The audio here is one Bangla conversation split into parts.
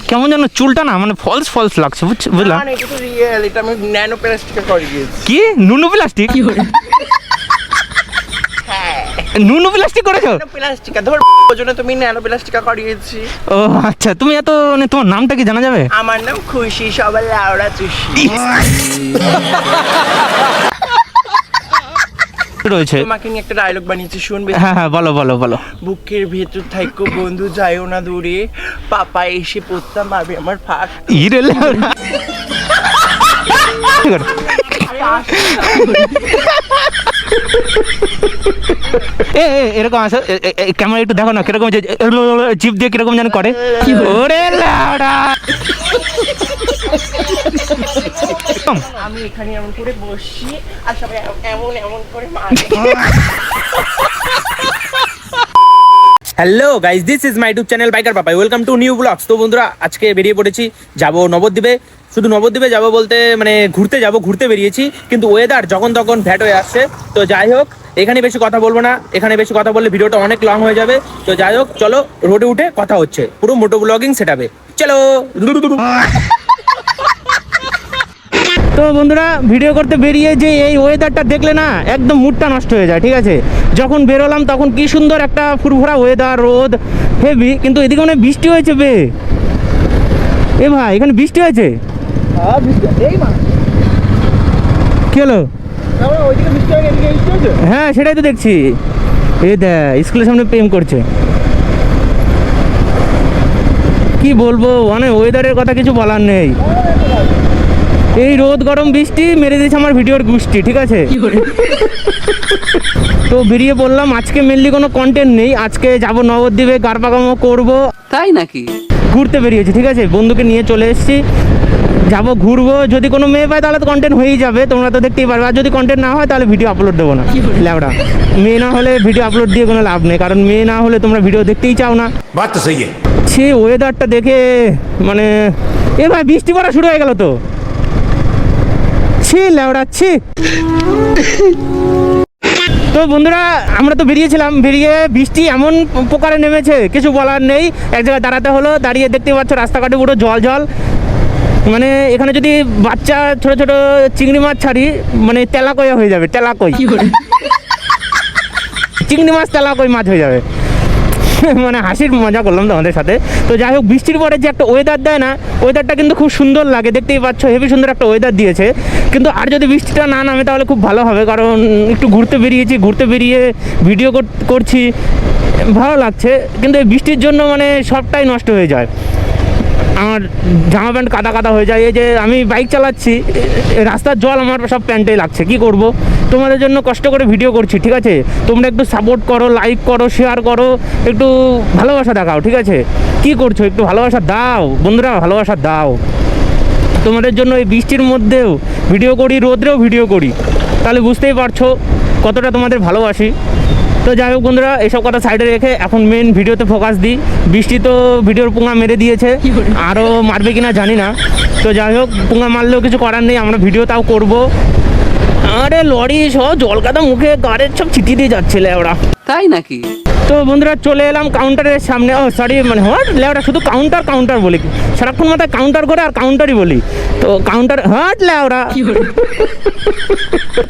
কেমন যেন চুলটা না মানে ফলস ফলস লাগছে বুঝলাম। এটা তো রিয়েল, এটা আমি ন্যানো প্লাস্টিকে করিয়েছি। কি নুনু প্লাস্টিক? হ্যাঁ নুনু প্লাস্টিক করেছো? ন্যানো প্লাস্টিকা ধর ওজনে তুমি ন্যানো প্লাস্টিকা করিয়েছি। ও আচ্ছা, তুমি এত মানে তোমার নামটা কি জানা যাবে? আমার নাম খুশি, সবার লাউড়া চুষি রয়েছে। তোমাকে নিয়ে একটা ডায়লগ বানিয়েছি, শুনবে? হ্যাঁ হ্যাঁ, বলো বলো বলো। বুকের ভেতর থাইকো বন্ধু, যাইও না দূরে, পাপা এসে পড়তাম মারবে আমার ফাঁক। ইরে লেওড়া। এ এরকম আছে, ক্যামেরা একটু দেখো না কিরকম জিপ দিয়ে কিরকম যেন করে। ওরে লেওড়া। আমি এখানে এমন করে বসি আর সবাই এমন এমন করে মারে। Hello guys, this is my YouTube channel biker Papai. Welcome to new blogs. তো বন্ধুরা, আজকে বেরিয়ে পড়েছি, যাব নবদ্বীপে। শুধু নবদ্বীপে যাব বলতে মানে ঘুরতে বেরিয়েছি, কিন্তু ওয়েদার যখন তখন ভ্যাট হয়ে আসছে। তো যাই হোক, এখানে বেশি কথা বলবো না, এখানে বেশি কথা বললে ভিডিওটা অনেক লং হয়ে যাবে। তো যাই হোক, চলো রোডে উঠে কথা হচ্ছে, পুরো মোটো ব্লগিং সেটআপে। চলো। তো বন্ধুরা, ভিডিও করতে বেরিয়ে যে এই ওয়েদারটা দেখলে না একদম মুডটা নষ্ট হয়ে যায়, ঠিক আছে? যখন বেরোলাম তখন কি সুন্দর একটা ফুরফুরা ওয়েদার, রোদ হেভি, কিন্তু এদিকে মানে বৃষ্টি হয়েছে বে। এ ভাই, এখানে বৃষ্টি হয়েছে? কি হলো? হ্যাঁ সেটাই তো দেখছি। এই দেখ, স্কুলের সামনে প্রেম করছে। কি বলবো, মানে ওয়েদারের কথা কিছু বলার নেই। এই রোদ গরম বৃষ্টি মেরে দিয়েছে আমার ভিডিওর গুষ্টি, ঠিক আছে? তো বেরিয়ে পড়লাম। আজকে মেনলি কোনো কন্টেন্ট নেই, আজকে যাব নবদ্বীপে, গারপাকামো করবো, তাই নাকি? ঘুরতে বেরিয়েছি, ঠিক আছে? বন্ধুকে নিয়ে চলে এসেছি, যাবো ঘুরবো। যদি কোনো মেয়ে পাই তাহলে তো কন্টেন্ট হয়েই যাবে, তোমরা তো দেখতেই পারবে। আর যদি কন্টেন্ট না হয় তাহলে ভিডিও আপলোড দেবো না। ল্যাবড়া, মেয়ে না হলে ভিডিও আপলোড দিয়ে কোনো লাভ নেই, কারণ মেয়ে না হলে তোমরা ভিডিও দেখতেই চাও না। বাত তো সহি। সে ওয়েদারটা দেখে মানে এ ভাই, বৃষ্টি পড়া শুরু হয়ে গেল তো। ছি ল্যাওড়াচ্ছি। তো বন্ধুরা, আমরা তো বেরিয়েছিলাম, বেরিয়ে বৃষ্টি এমন প্রকারে নেমেছে কিছু বলার নেই। এক জায়গায় দাঁড়াতে হলো, দাঁড়িয়ে দেখতে পাচ্ছ রাস্তাঘাটে পুরো জল জল। মানে এখানে যদি বাচ্চা ছোট ছোট চিংড়ি মাছ ছাড়ি, মানে তেলাকইয়া হয়ে যাবে, তেলাকই। চিংড়ি মাছ তেলাকই মাছ হয়ে যাবে। মানে হাসির মজা করলাম তোমাদের সাথে। তো যাই হোক, বৃষ্টির পরে যে একটা ওয়েদার দেয় না, ওয়েদারটা কিন্তু খুব সুন্দর লাগে, দেখতেই পাচ্ছ হেবি সুন্দর একটা ওয়েদার দিয়েছে। কিন্তু আর যদি বৃষ্টিটা না নামে তাহলে খুব ভালো হবে, কারণ একটু ঘুরতে বেরিয়েছি, ঘুরতে বেরিয়ে ভিডিও করছি, ভালো লাগছে। কিন্তু এই বৃষ্টির জন্য মানে সবটাই নষ্ট হয়ে যায়, আমার জামা প্যান্ট কাদা কাদা হয়ে যায়। এই যে আমি বাইক চালাচ্ছি, রাস্তার জল আমার সব প্যান্টে লাগছে, কি করব? তোমাদের জন্য কষ্ট করে ভিডিও করছি, ঠিক আছে? তোমরা একটু সাপোর্ট করো, লাইক করো, শেয়ার করো, একটু ভালোবাসা দেখাও, ঠিক আছে? কি করছো? একটু ভালোবাসা দাও বন্ধুরা, ভালোবাসা দাও। তোমাদের জন্য এই বৃষ্টির মধ্যেও ভিডিও করি, রোদ্রেও ভিডিও করি, তাহলে বুঝতেই পারছো কতটা তোমাদের ভালোবাসি। তো যাই হোক বন্ধুরা, এসব কথা সাইডে রেখে এখন মেন ভিডিওতে ফোকাস দিই। বৃষ্টি তো ভিডিওর পুঙ্গা মেরে দিয়েছে, আরও মারবে কিনা জানি না। তো যাই হোক, পুঙ্গা মারলেও কিছু করার নেই, আমরা ভিডিও তাও করবো। আরে লরি সব জল কাদা মুখে গাড়ির সব ছিটিয়ে দিয়ে যাচ্ছিল ওরা। তাই নাকি? তো বন্ধুরা, চলে এলাম কাউন্টারের সামনে। ও সরি, মানে হট লেওড়া, শুধু কাউন্টার কাউন্টার বলি, সারাক্ষণ মাথায় কাউন্টার করে আর কাউন্টারই বলি। তো কাউন্টার হট লেওড়া।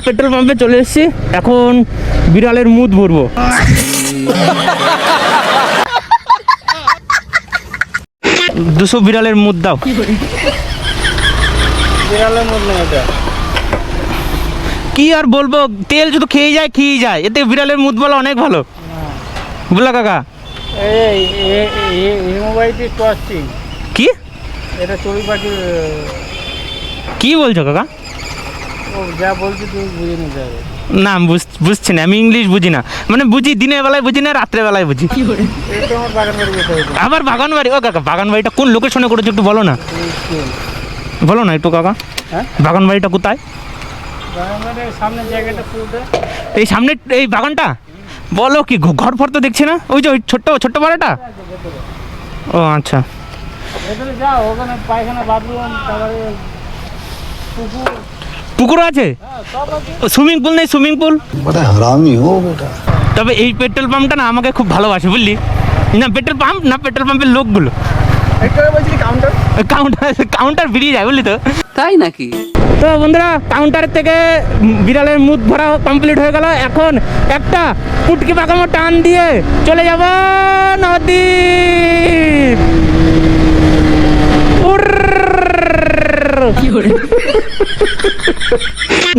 পেট্রোল পাম্পে চলে এসেছি, এখন বিড়ালের মুদ ভরবো। দুশো বিড়ালের মুদ দাও। বিড়ালের মুখ নেই এটা। কি আর বলবো, তেল শুধু খেয়ে যায়, এতে বিড়ালের মুদ বলা অনেক ভালো, বুঝলা কাকা? এই মোবাইলটি টর্চিং, কি এটা চড়ুই পাখির। কি বলছো কাকা? ও যা বলছি তুমি বুঝে নিতে হবে। না বুঝছি না, আমি ইংলিশ বুঝি না, মানে বুঝি দিনের বেলায় বুঝি না, রাত্রে বেলায় বুঝি। এটা আমার বাগান বাড়ি যেতে হবে। আবার বাগান বাড়ি? ও কাকা, বাগান বাড়িটা কোন লোকেশনে করেছো একটু বলো না, বলো না একটু কাকা। হ্যাঁ, বাগান বাড়িটা কোথায়? বাগান বাড়ির সামনের জায়গাটা পুরোটা। এই সামনে এই বাগানটা? বলো কি, ঘর ফর তো দেখছি না, ওই যে ওই ছোট্ট পাড়াটা। ও আচ্ছা, ভেতরে যাও, ওখানে পায়খানা, বাথরুম, তারপরে পুকুর। পুকুরও আছে? সব আছে। সুইমিং পুল নেই? Swimming pool? বড় হারামি হো বেটা। তবে এই পেট্রোল পাম্পটা না আমাকে খুব ভালোবাসে, বুঝলি? না পেট্রোল পাম্প না, পেট্রোল পাম্পের লোকগুলো একটু আগে বলছিলি কাউন্টার। কাউন্টার বেরিয়ে যায় বুঝলি তো। তাই নাকি? তো বন্ধুরা কাউন্টারের থেকে বিড়ালের মুখ ভরা কমপ্লিট হয়ে গেল। এখন একটা পুটকি পাকামো টান দিয়ে চলে যাব নদী।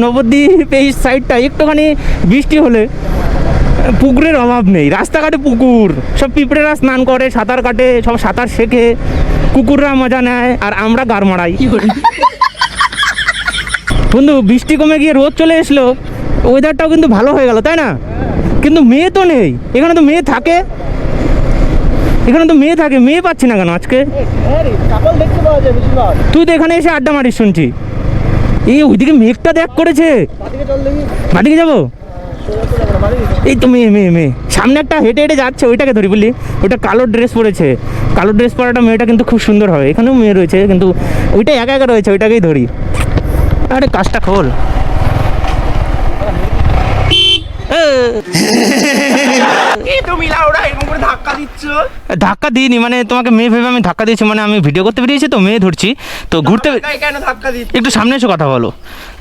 নবদ্বীপ এই সাইডটা একটুখানি বৃষ্টি হলে পুকুরের অভাব নেই, রাস্তাঘাটে পুকুর, সব পিঁপড়েরা স্নান করে, সাঁতার কাটে, সব সাঁতার শেখে, কুকুররা মজা নেয় আর আমরা গার মারাই। বন্ধু বৃষ্টি কমে গিয়ে রোদ চলে এসলো, ওয়েদারটাও কিন্তু ভালো হয়ে গেল, তাই না? কিন্তু মেয়ে তো নেই এখানে। তো মেয়ে থাকে এখানে, তো মেয়ে থাকে, মেয়ে পাচ্ছি না কেন আজকে? তুই তো এখানে এসে আড্ডা মারিস শুনছি। এই ওইদিকে মেঘটা দেখ করেছে, বাদিকে যাবো। এই তো মেয়ে মেয়ে মেয়ে সামনে একটা হেঁটে হেঁটে যাচ্ছে, ওইটাকে ধরি বললি। ওইটা কালো ড্রেস পরেছে, কালো ড্রেস পরাটা মেয়েটা কিন্তু খুব সুন্দর হবে। এখানেও মেয়ে রয়েছে কিন্তু ওইটা একা একা রয়েছে, ওইটাকেই ধরি। আরে কাজটা খোল। তুমি লাউড়া এরকম করে ধাক্কা দিচ্ছ। ধাক্কা দিইনি, মানে তোমাকে মেয়ে ভেবে আমি ধাক্কা দিয়েছি। মানে আমি ভিডিও করতে বেরিয়েছি তো, মেয়ে ধরছি তো ঘুরতে। কেন ধাক্কা দিচ্ছ? একটু সামনে এসে কথা বলো।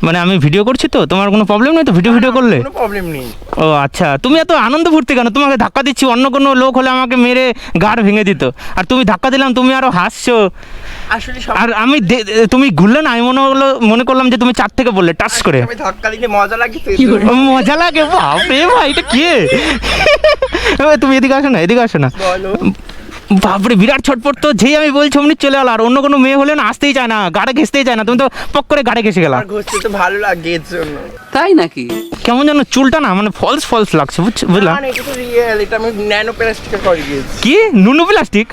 মানে আমি ভিডিও করছি তো, তোমার কোনো প্রবলেম নেই তো ভিডিও করলে? কোনো প্রবলেম নেই। ও আচ্ছা, তুমি এত আনন্দ ফুর্তি কেন? তোমাকে ধাক্কা দিচ্ছি, অন্য কোনো লোক হলে আমাকে মেরে গাড় ভেঙে দিত, আর তুমি ধাক্কা দিলাম, তুমি আরো হাসছো। আসলে আর আমি তুমি ঘুরলে না, আমি মনে করলাম যে তুমি চার থেকে বললে টাচ করে। আমি ধাক্কা দিলে মজা লাগে তো। মজা লাগে বাপরে ভাই, এটা কে? তুমি এদিকে আসো না, এদিকে আসো না। বলো। বাপরে বিরাট ছটপট তো, যেই আমি বলছি অমনি চলে গেল। আর অন্য কোনো মেয়ে হলে না আসতেই চায় না, গাড়ে ঘেসতেই চায় না। তুমি তো পক করে গাড়ে ঘেসে গেলা। আমার ঘষতে তো ভালো লাগে এর জন্য। তাই নাকি? কেমন যেন চুলটা না মানে ফলস লাগছে, বুঝলাম। না, এটা তো রিয়েল, এটা আমি ন্যানো প্লাস্টিকে করে দিয়েছি। কি নুনু প্লাস্টিক?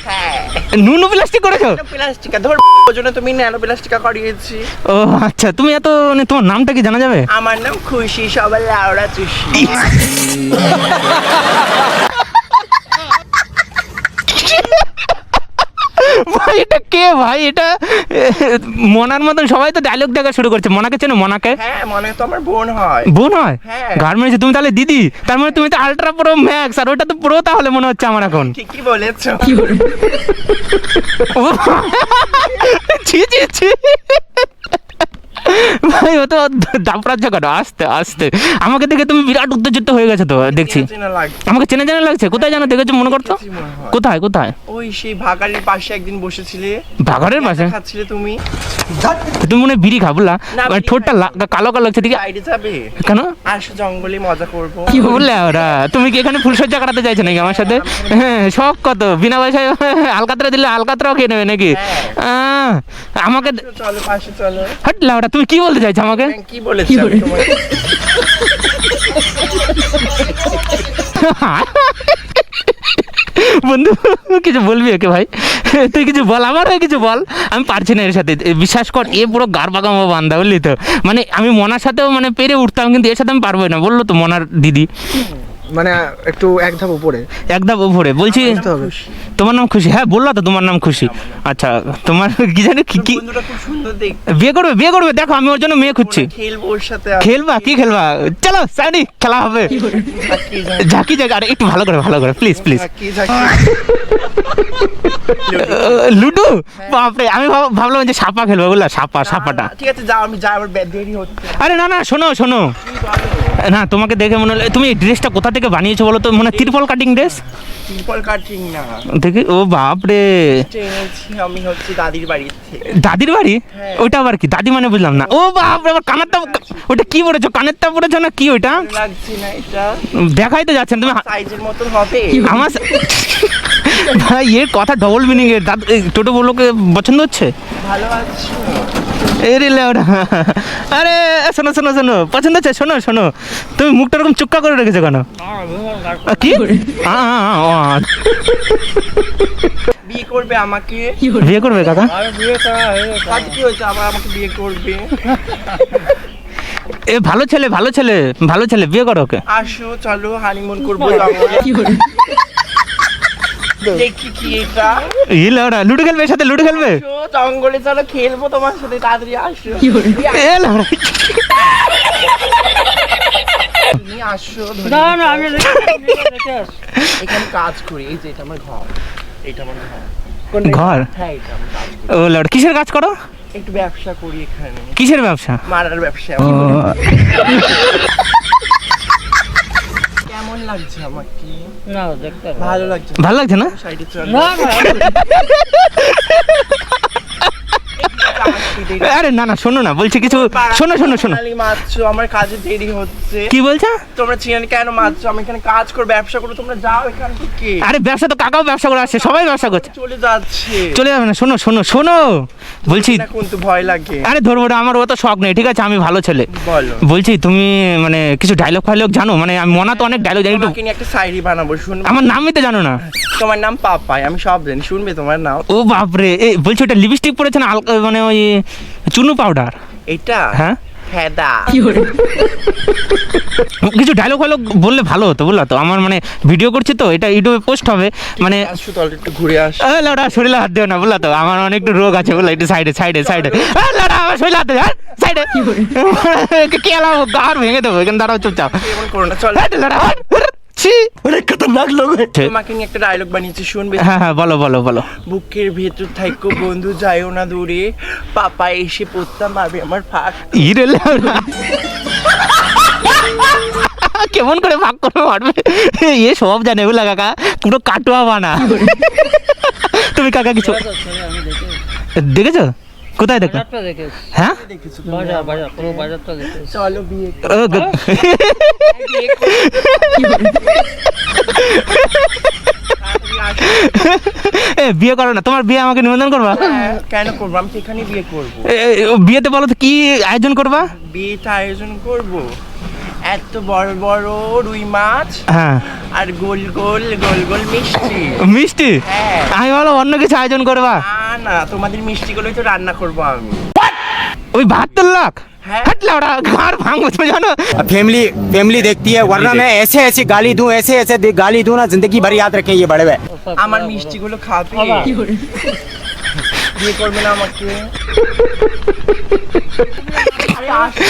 হ্যাঁ, নুনু প্লাস্টিক করেছো? প্লাস্টিকা ধর ওজনে তুমি ন্যানো প্লাস্টিকা করিয়েছি। ও আচ্ছা, তুমি এত মানে তোমার নামটা কি জানা যাবে? আমার নাম খুশি, সবার লাউড়া চুষি। ভাই এটা কে ভাই? এটা মনার মতন সবাই তো ডায়লগ দেখা শুরু করছে। মনাকে চেনো? মনাকে? হ্যাঁ, মনে তো আমার বোন হয়। বোন হয়? হ্যাঁ। গার্মেন্টসে তুমি তাহলে দিদি? তার মানে তুমি তো আলট্রা প্রো ম্যাক্স, আর ওটা তো প্রো তাহলে মনে হচ্ছে আমার এখন। ঠিকই বলেছো। ও ছি ছি ছি ভাই, ও তো দাপড়াচ্ছে কেন? আস্তে আস্তে। আমাকে দেখে তুমি বিরাট উত্তেজিত হয়ে গেছে তো দেখছি। চেনা লাগছে। আমাকে চেনা জানা লাগছে। কোথায় জানো দেখেছো মনে করছো? মনে হয়। কোথায় কোথায়? ওই সেই ভাগাড়ির পাশে একদিন বসেছিলে, ভাগাড়ের পাশে? খাচ্ছিলে তুমি। তুমি মনে হয় বিড়ি খাবলা, না, বিড়ি ঠোঁটটা কালো কালো লাগছে। ঠিক আছে বাইরে যাবে? কেন? আসো, জঙ্গলে মজা করবো। কি বললে ওরা? তুমি কি এখানে ফুলসজ্জা করাতে চাইছো নাকি আমার সাথে? হ্যাঁ, শখ কত বিনা পয়সায় আলকাতরা দিলে আলকাতরাও খেয়ে নেবে নাকি? আমাকে চলো পাশে চলো। হাটলা ওরা, তুমি কি বলতে চাইছো আমাকে? কি বলেছি আমি তোমাকে? বন্ধু কিছু বলবি ওকে ভাই? তুই কিছু বল, আমার হয়ে কিছু বল। আমি পারছি না এর সাথে, বিশ্বাস কর। এ পুরো গার বাগামো বান্ধা, বুঝলি তো। মানে আমি মনার সাথেও মানে পেরে উঠতাম, কিন্তু এর সাথে আমি পারবোই না। বললো তো মনার দিদি, মানে একটু এক ধাপ উপরে। একদম উপরে বলছি। তোমার নাম খুশি? হ্যাঁ বললো তো তোমার নাম খুশি। আচ্ছা, তোমার কি জানি কি বন্ধুটা খুব সুন্দর দেখতে। বিয়ে করবে? বিয়ে করবে? দেখো আমি ওর জন্য মেয়ে খুঁজছি। খেলবো ওর সাথে। খেলবা? কি খেলবা? চলো সাইনি খেলা হবে। ঝাঁকি জায়গা। আরে একটু ভালো করে প্লিজ প্লিজ। লুডো? বাপরে, আমি ভাবলাম যে সাপা খেলবো, বুঝলা? সাপাটা। ঠিক আছে, যাও, আমি যাই, আমার দেরি হচ্ছে। আরে না না, শোনো না, তোমাকে দেখে মনে হলো তুমি এই ড্রেসটা কোথা থেকে বানিয়েছো বলো তো? মনে ত্রিপল কাটিং ড্রেস? ত্রিপল কাটিং না, দেখি। ও বাপরে, এনেছি আমি হচ্ছে দাদির বাড়ি থেকে। দাদির বাড়ি? হ্যাঁ। ওইটা আবার কি? দাদি মানে বুঝলাম না। ও বাপরে, আবার কানেরটা, ওটা কি পরেছো? কানেরটা পরেছো না কি ওইটা? লাগছে না এটা? দেখাই তো যাচ্ছেন তুমি। সাইজের মতন হবে আমার ভাই এর কথা ডবল মিনিং এর। টোটো বলোকে পছন্দ হচ্ছে? ভালো আছো? এরে লেওড়া। আরে শোনো পছন্দ হচ্ছে? শোনো তুমি মুখটা এরকম চুক্কা করে রেখেছো কেন? কি বিয়ে করবে আমাকে? বিয়ে করবে কাকা? কাজ কি হয়েছে, আবার আমাকে বিয়ে করবে? এ ভালো ছেলে বিয়ে করো ওকে। আসো, চলো হানিমুন করবো জঙ্গলে। দেখি কি এটা? ই লেওড়া, লুডো খেলবে? এর সাথে লুডো খেলবে? আসো, জঙ্গলে চলো, খেলবো তোমার সাথে, তাড়াতাড়ি আসো। এ লেওড়া। তুমি আসো না না আমি এখানে কাজ করি। এই যে এটা আমার ঘর, এটা আমার ঘর। ঘর? হ্যাঁ এটা আমি কাজ করি। ও লড়, কিসের কাজ করো? একটু ব্যবসা করি এখানে, কিসের ব্যবসা? মারার ব্যবসা। কেমন লাগছে আমাকে? না দেখতে ভালো লাগছে? ভালো লাগছে না? সাইডে চল। না না আরে না না, শোনো না, বলছি কিছু, শোনো শোনো শোনো। চিনালি মারছো, আমার কাজে দেরি হচ্ছে। কি বলছো? তোমরা চিনালি কেন মারছো? আমি এখানে কাজ করে ব্যবসা করো, তোমরা যাও এখান থেকে। আরে ব্যবসা তো কাকাও ব্যবসা করে আসছে, সবাই ব্যবসা করছে। চলে যাচ্ছে। চলে যাবে না, শোনো শোনো শোনো বলছি। না কিন্তু ভয় লাগে। আরে ধরবো না, আমার অত শখ নেই, ঠিক আছে, আমি ভালো ছেলে। বলো। বলছি তুমি মানে কিছু ডায়লগ ফাইলগ জানো? মানে আমি মনা তো অনেক ডায়লগ জানি, একটু তোমাকে নিয়ে একটা শায়রি বানাবো, শুনবে? আমার নামই তো জানো না। তোমার নাম পাপাই, আমি সব জানি, শুনবে তোমার নাম? ও বাপরে, এই বলছি ওটা লিপস্টিক পরেছে না, মানে ওই চুনু পাউডার? এটা হ্যাঁ, ফেদা। কিছু ডায়লগ ফাইলগ বললে ভালো হতো, বুঝলা তো? আমার মানে ভিডিও করছি তো, এটা ইউটিউবে পোস্ট হবে, মানে আসো তাহলে একটু ঘুরে আস। লড়া শরীরে হাত দিও না, বুঝলা তো? আমার অনেক একটু রোগ আছে, বুঝলা? একটু সাইডে সাইডে সাইডে লড়া, আমার শরীরে হাত দেয় সাইডে। কে এলাম, গাড় ভেঙে দেবো, এখানে দাঁড়াও চুপচাপ। এমন করো না, চল। লড়া, ছি, অনেক খতরনাক লোক। তোমাকে নিয়ে একটা ডায়লগ বানিয়েছি, শুনবে? হ্যাঁ হ্যাঁ, বলো বলো বলো। বুকের ভেতর থাইকো বন্ধু, যাইও না দূরে, পাপা এসে পড়তাম মারবে আমার ফাঁক। ইরে লড়া, কেমন করে ভাগ করে মারবে, এ সব জানে, বুঝলা কাকা? পুরো কাটুয়া বানা। তুমি কাকা কিছু আমি দেখে দেখেছো? কোথায় দেখো? বাজারটা দেখেছি, হ্যাঁ, দেখেছো? বাজার বাজার পুরো বাজারটা দেখেছি। চলো বিয়ে ও, এ বিয়ে করো না, তোমার বিয়ে আমাকে নিমন্ত্রণ করবা? কেন করবো? আমি তো এখানে বিয়ে করবো। বিয়েতে বলো তো কি আয়োজন করবা? বিয়েটা আয়োজন করব, এত বড় বড় রুই মাছ হ্যাঁ, আর গোল গোল গোল গোল মিষ্টি। মিষ্টি? হ্যাঁ। আমি বলো অন্য কিছু আয়োজন করবা। না না, তোমাদের মিষ্টিগুলোই তো রান্না করবো আমি। ওই 72 লাখ? হ্যাঁ। হাটলা ওরা ঘর ভাঙবো, তুমি জানো? फैमिली फैमिली देखती है वरना मैं ऐसे ऐसे गाली दूं ऐसे ऐसे गाली दूं ना जिंदगी भर याद रखें ये बड़े भाई। আমার মিষ্টিগুলো খাবে? বিয়ে করবে না আমাকে? আরে আসো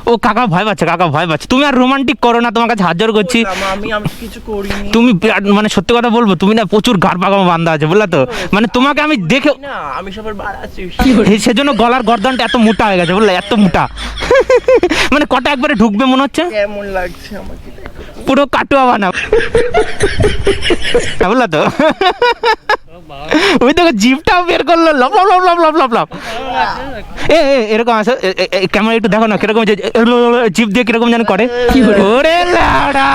ও কাকা ভয় পাচ্ছে, কাকা ভয় পাচ্ছে। তুমি আর রোমান্টিক করো না, তোমার কাছে হাত জোর করছি। না, আমি তো কিছু করিনি। তুমি মানে সত্যি কথা বলবো, তুমি না প্রচুর গাড় পাকামো বান্ধা আছে, বুঝলা তো? মানে তোমাকে আমি দেখে না, আমি সবার বাড়াচ্ছি। সেজন্য গলার গর্দনটা এত মোটা হয়ে গেছে, বুঝলা? এত মোটা। মানে কটা একবারে ঢুকবে মনে হচ্ছে, কেমন লাগছে আমাকে? পুরো কাটুয়া বানা, বুঝলা তো? ওই দেখো জিভটাও বের করলো, লপ লপ লপ লপ লপ লপ লপ। এ এরকম আছে, ক্যামেরা একটু দেখো না কিরকম জিভ দিয়ে কিরকম যেন করে। ওরে লাউডা,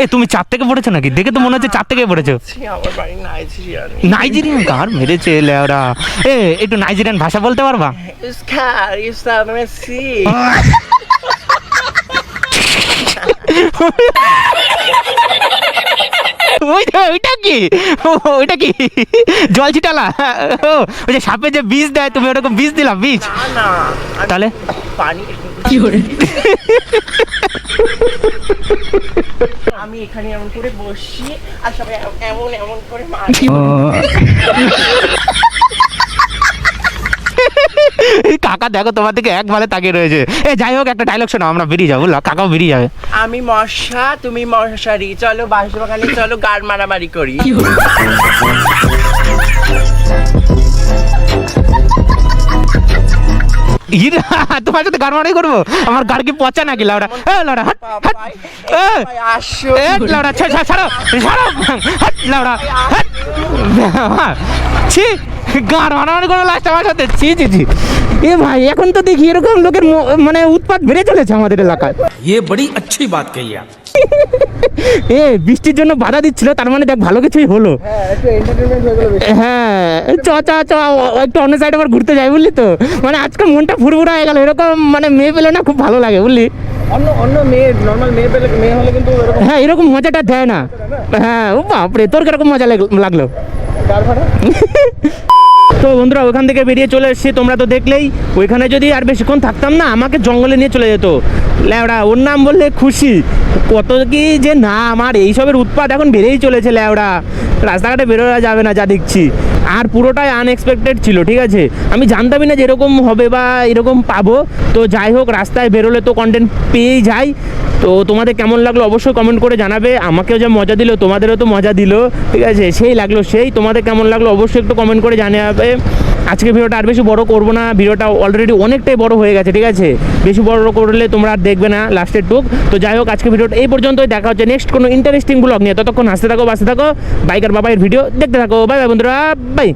এ তুমি 4 থেকে পড়েছো নাকি? দেখে তো মনে হচ্ছে 4 থেকে পড়েছো। আমার বাড়ি নাইজেরিয়ান। নাইজেরিয়ান কার মেরেছে লেওরা? এ একটু নাইজেরিয়ান ভাষা বলতে পারবা? Oscar, está Messi. ওইটা কি? ওইটা কি জল ছিটালা? ও ওই যে সাপে যে বীজ দেয়, তুমি ওরকম বীজ দিলা? বীজ না না, তাহলে পানি আমি এখানে এমন করে বসি আর সবাই এমন এমন করে মারি। কাকা দেখো তোমার দিকে এক ভালে তাকিয়ে রয়েছে। এ যাই হোক, একটা ডায়লগ শোনাও, আমরা বেরিয়ে যাবো, বুঝলা? কাকাও বেরিয়ে যাবে। আমি মশা, তুমি মশারি, চলো বাঁশবাগানে, চলো গাড় মারামারি করি। তোমার সাথে গাড় মারাই করবো? আমার গাড় কি পচা নাকি লাউডা? এ লাউডা হাট হাট, এ আসো। এ লাউডা ছাড়ো ছাড়ো ছাড়ো, হাট লাউডা হাট। ছি, গাড় মারামারি করবো লাস্ট আমার সাথে? ছি ছি ছি। এ ভাই, এখন তো দেখি এরকম লোকের মানে উৎপাত বেড়ে চলেছে আমাদের এলাকায়। ये बड़ी अच्छी बात कही आप। এ বৃষ্টির জন্য বাধা দিচ্ছিল, তার মানে দেখ ভালো কিছুই হলো। হ্যাঁ, চ চ চ একটু অন্য সাইডে আবার ঘুরতে যাই, বুঝলি তো? মানে আজকে মনটা ফুরফুরা হয়ে গেল, এরকম মানে মেয়ে পেলে না খুব ভালো লাগে, বুঝলি? অন্য মেয়ে নর্মাল মেয়ে হলে কিন্তু এরকম হ্যাঁ, এরকম মজাটা দেয় না। হ্যাঁ, ও বাপরে, তোর কিরকম মজা লাগলো? গাড় ফাটা। তো বন্ধুরা, ওখান থেকে বেরিয়ে চলে এসেছি, তোমরা তো দেখলেই। ওইখানে যদি আর বেশিক্ষণ থাকতাম না, আমাকে জঙ্গলে নিয়ে চলে যেত ল্যাওড়া। ওর নাম বললে খুশি, কত কি যে নাম, আর এইসবের উৎপাত এখন বেড়েই চলেছে ল্যাওড়া। রাস্তাঘাটে বেরোনো যাবে না যা দেখছি। আর পুরোটাই আনএক্সপেক্টেড ছিল, ঠিক আছে। আমি জানতামই না যে এরকম হবে বা এরকম পাবো। তো যাই হোক, রাস্তায় বেরোলে তো কন্টেন্ট পেয়েই যাই। তো তোমাদের কেমন লাগলো অবশ্যই কমেন্ট করে জানাবে। আমাকেও যা মজা দিল তোমাদেরও তো মজা দিল, ঠিক আছে, সেই লাগলো সেই। তোমাদের কেমন লাগলো অবশ্যই একটু কমেন্ট করে জানাবে। আজকে ভিডিওটা আর বেশি বড় করবো না, ভিডিওটা অলরেডি অনেকটাই বড় হয়ে গেছে, ঠিক আছে। বেশি বড় করলে তোমরা আর দেখবে না লাস্টের টুক। তো যাই হোক, আজকে ভিডিওটা এই পর্যন্তই। দেখা হচ্ছে নেক্সট কোনো ইন্টারেস্টিং ব্লগ নিয়ে। ততক্ষণ হাসতে থাকো, বাঁচতে থাকো, বাইকার বাবাইয়ের ভিডিও দেখতে থাকো। বাই বাই বন্ধুরা, বাই।